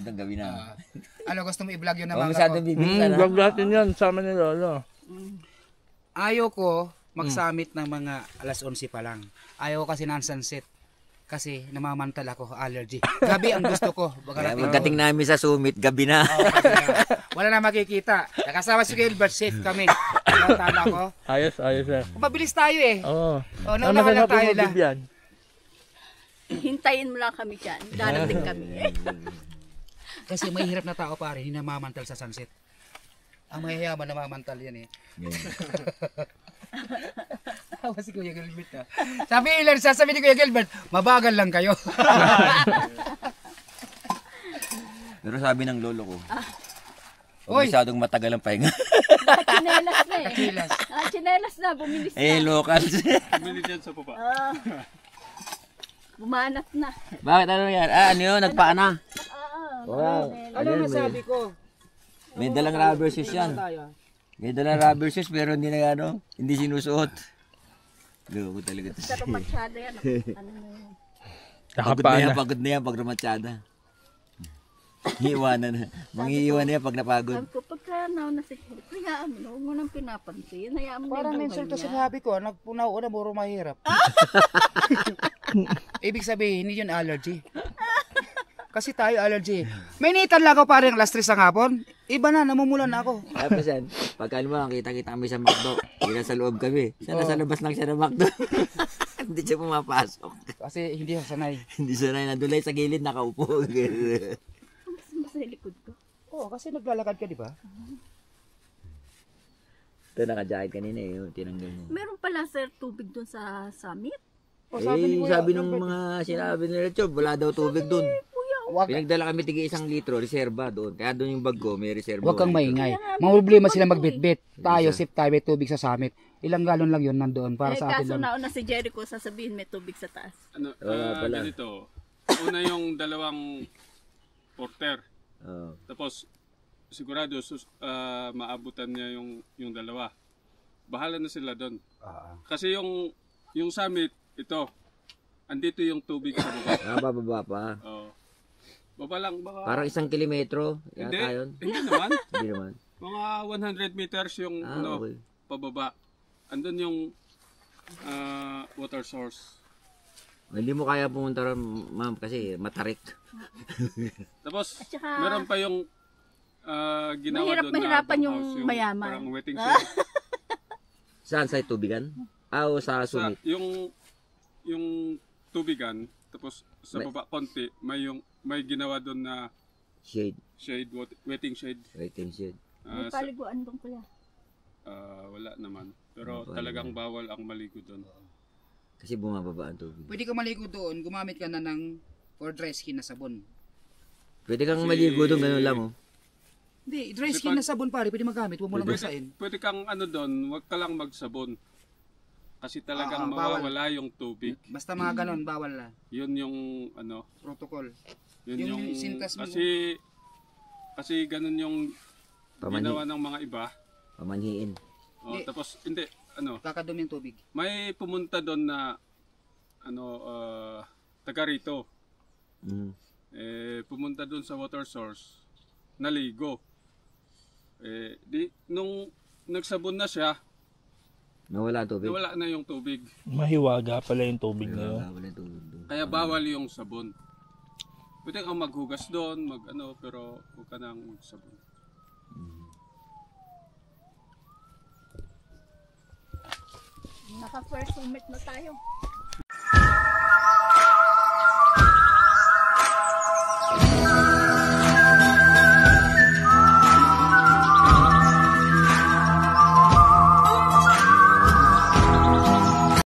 doon, gabi na. Ano gusto mo i-vlog yun na Huwag mga masyadong bibigyan. Vlog natin yan, sama ni Lolo. Ayaw ko mag-summit ng mga alas 11 pa lang. Ayaw ko kasi ng sunset. Kasi namamantal ako, allergy. Gabi ang gusto ko. Pagdating namin sa summit, gabi na. Wala na makikita. Nakasama si Gilbert, safe kami. Tama ko. Ayos eh. Mabilis tayo eh. Oo. Naunawa lang tayo lang. Hintayin mo lang kami dyan. Darating kami. Kasi may hirap na tao pare, hindi namamantal sa sunset. Ang mayayaman namamantal yan eh. Tawa si Kuya Gilbert ha. Sasabi ni Kuya Gilbert, mabagal lang kayo. Pero sabi ng lolo ko, Oy! masyadong matagal ang pahinga. Chinelas na eh. Chinelas na, bumilis na. Locals. Bumili dyan sa baba. Bumanat na. Bakit ano yan? Ano yun? Nagpaana. Wow. Ano nasabi ko? May dalang rubber shoes yan. May dalang rubber shoes pero hindi na hindi sinusuot. Loko talaga ito. Pero masyado yan. Ano na Nakapaana. yun? Pagod na yan pag rumatsyada. Iiwanan na. Mangiiwan na yan pag napagod. Sabi ko, pagka na siguro, hayaan mo, huwag mo nang pinapansin. Hayaan mo Parang na yung insulto buhay niya. sinabi ko, nagpunaw ko na muro mahirap. Ibig sabihin, hindi yun allergy. Kasi tayo allergy. May nitan lang ako parang alas 3 ng hapon. Iba na, namumulan na ako. Tapos yan, pagka mo, kita-kita kami sa McDo. Hindi sa loob kami. Siya nasa labas lang siya ng McDo. Hindi siya pumapasok. Kasi hindi siya sanay. Hindi siya na nandulay sa gilid, nakaupo. Mas sa likod ko. Oo, kasi naglalakad ka, di ba? Ito, naka-jacket kanina eh. Tinanggal mo. Meron pala sir tubig dun sa summit. Sabi ng mga sinabi nila, Chob, wala daw tubig doon. Wag, Pinagdala kami tigi 1 litro, reserba doon. Kaya doon yung bag ko, may reserba. wag kang maingay. Mga problema sila magbitbit. Tayo, sip tayo, may tubig sa summit. Ilang galon lang yun nandoon para sa atin Kaso lang. nauna si Jericho sasabihin may tubig sa taas. Ano, pala. ganito. Una yung dalawang porter. Oo. Tapos sigurado maabutan niya yung dalawa. Bahala na sila doon. Kasi yung summit ito, andito yung tubig sa baba. Bababa pa. Oo. Baba lang baka. Parang 1 kilometro. Hindi, Yata yun. hindi naman. Hindi naman. Mga 100 meters yung Okay. pababa. Andun yung water source. Hindi mo kaya pumunta ron, ma'am, kasi matarik. Tapos At saka, meron pa yung ginawa doon na mahirapan yung bathhouse, mayaman. Parang waiting shed. Saan? Sa tubigan? O sa Sa sumit? yung tubigan, tapos sa baba konti, may ginawa doon na Shade. waiting shed. Waiting shade. may paliguan doon kuya. Wala naman. Pero Wala. talagang bawal ang maligo doon. Kasi bumababa ang tubig. Pwede ka maligo doon, gumamit ka na ng for dry skin na sabon. Pwede kang maligo doon, ganun lang oh. Hindi, dry skin na sabon pare, pwede magamit, huwag mo lang basahin. Pwede kang doon, wag ka lang magsabon. Kasi talagang bawal. mawawala yung tubig. Basta mga ganon, bawal na. Yun yung Protocol. yun Yung yung sintas mo. kasi ganun yung ginawa ng mga iba. Pamanhiin. Oh, tapos hindi Kakadumi yung tubig. may pumunta doon na taga rito. Mm. Pumunta doon sa water source, naligo. Nung nagsabon na siya, Nawala ang tubig. nawala na yung tubig. Mahiwaga pala yung tubig na yun. Nawala yung tubig doon. Kaya bawal yung sabon. Pwede kang maghugas doon, pero huwag ka nang magsabon. Naka-first summit na tayo.